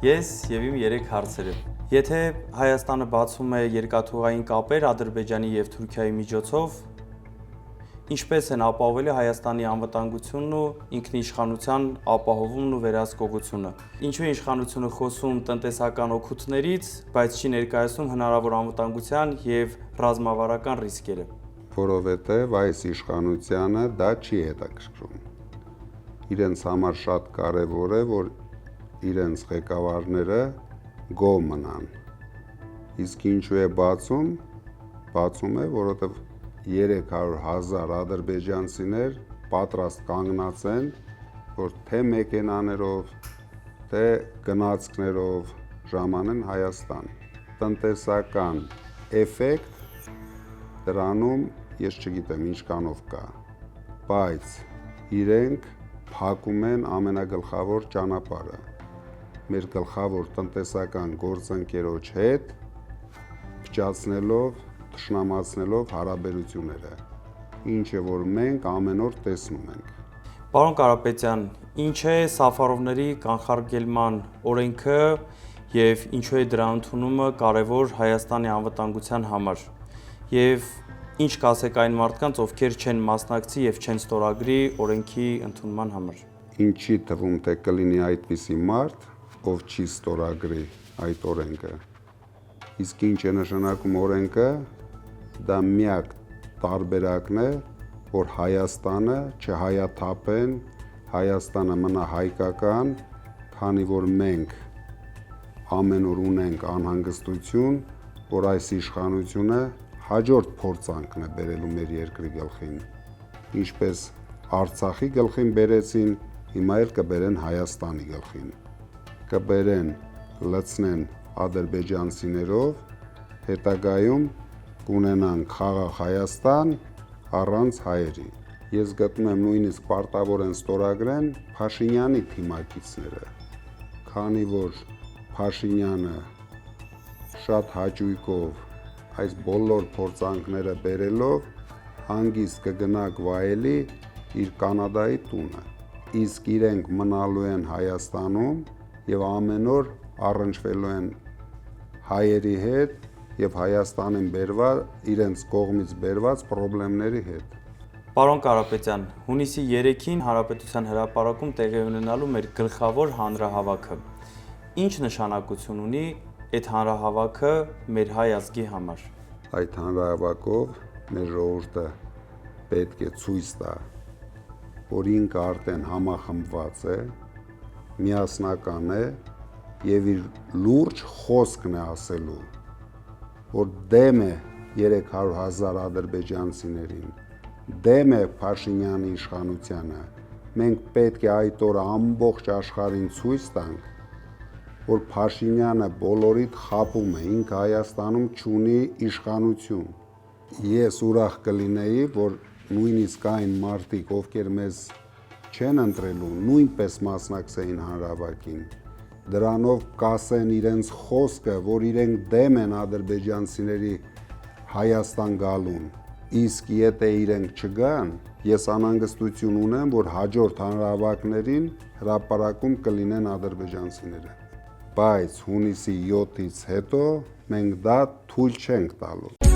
Ես եւ իմ 3 հարցերը։ Եթե Հայաստանը բացում է երկաթուղային կապեր Ադրբեջանի եւ Թուրքիայի միջոցով, ինչպես են ապահովելի Հայաստանի անվտանգությունն ու ինքնիշխանության ապահովումն ու վերահսկողությունը։ Ինչու իշխանությունը խոսում տնտեսական օգուտներից, բայց չի ներկայացնում հնարավոր անվտանգության եւ ռազմավարական ռիսկերը։ Որովհետեւ այս իշխանությանը դա չի հետաքրքրում։ Իրենց համար շատ կարևոր է, որ իրենց ղեկավարները գոհ մնան։ Իսկ ինչու է բացում է, որովհետև 300,000 ադրբեջանցիներ պատրաստ կանգնած են, որ թե մեքենաներով, թե գնացքներով ժամանեն Հայաստան։ Տնտեսական էֆեկտ դրանում ես չգիտեմ ինչքանով կա, բայց իրենք փակում են ամենագլխավոր ճանապարհը։ Մեր գլխավոր տնտեսական գործընկերոջ հետ փչացնելով, թշնամացնելով հարաբերությունները, ինչը որ մենք ամեն օր տեսնում ենք։ Պարոն Կարապետյան, ինչ է Սաֆարովների կանխարգելման օրենքը եւ ինչու է դրա ընդունումը կարեւոր Հայաստանի անվտանգության համար։ Եվ ինչ կասեք այն մարդկանց, ովքեր չեն մասնակցի եւ չեն ստորագրի օրենքի ընդունման համար։ Ինչի թվում թե կլինի այդպիսի մարդ, ով չի ստորագրի այդ օրենքը։ Իսկ ինչ է նշանակում օրենքը, դա միակ տարբերակն է, որ Հայաստանը չհայաթափեն, Հայաստանը մնա հայկական, քանի որ մենք ամեն օր ունենք անհանգստություն, որ այս իշխանությունը հաջորդ փորձանքն է բերելու մեր երկրի գլխին։ Ինչպես Արցախի գլխին բերեցին, հիմա էլ կբերեն Հայաստանի գլխին։ Կբերեն, լցնեն ադրբեջանցիներով, հետագայում կունենանք խաղաղ Հայաստան առանց հայերի։ Ես գտնում եմ նույնիսկ պարտավոր են ստորագրեն Փաշինյանի թիմակիցները, քանի որ Փաշինյանը շատ հաճույքով այս բոլոր փորձանքները բերելով հանգիստ կգնաք վայելի իր Կանադայի տունը, իսկ իրենք մնալու են Հայաստանում եւ ամեն օր առնչվելու են հայերի հետ եւ Հայաստանին իրենց կողմից բերված խնդիրների հետ։ Պարոն Կարապետյան, հունիսի 3-ին Հանրապետության հրապարակում տեղի ունենալու մեր գլխավոր հանրահավաքը։ Ինչ նշանակություն ունի այդ հանրահավաքը մեր հայ ազգի համար։ Այդ հանրահավաքով մեր ժողովուրդը պետք է ցույց տա, որ ինքը արդեն համախմբված է, միասնական է եւ իր լուրջ խոսքն է ասելու, որ դեմ է 300,000 ադրբեջանցիներին, դեմ է Փաշինյանի իշխանությանը։ Մենք պետք է այդ օրը ամբողջ աշխարհին ցույց տանք, որ Փաշինյանը բոլորիդ խաբում է, ինքը Հայաստանում չունի իշխանություն։ Ես ուրախ կլինեի, որ նույնիսկ այն մարդիկ, ովքեր մեզ չեն ընտրելու, նույնպես մասնակցեին հանրահավաքին։ Դրանով կասեն իրենց խոսքը, որ իրենք դեմ են ադրբեջանցիների Հայաստան գալուն։ Իսկ եթե իրենք չգան, ես անհանգստություն ունեմ, որ հաջորդ հանրահավաքներին հրապարակում կլինեն ադրբեջանցիները։ Բայց հունիսի 7-ից հետո մենք դա թույլ չենք տալու։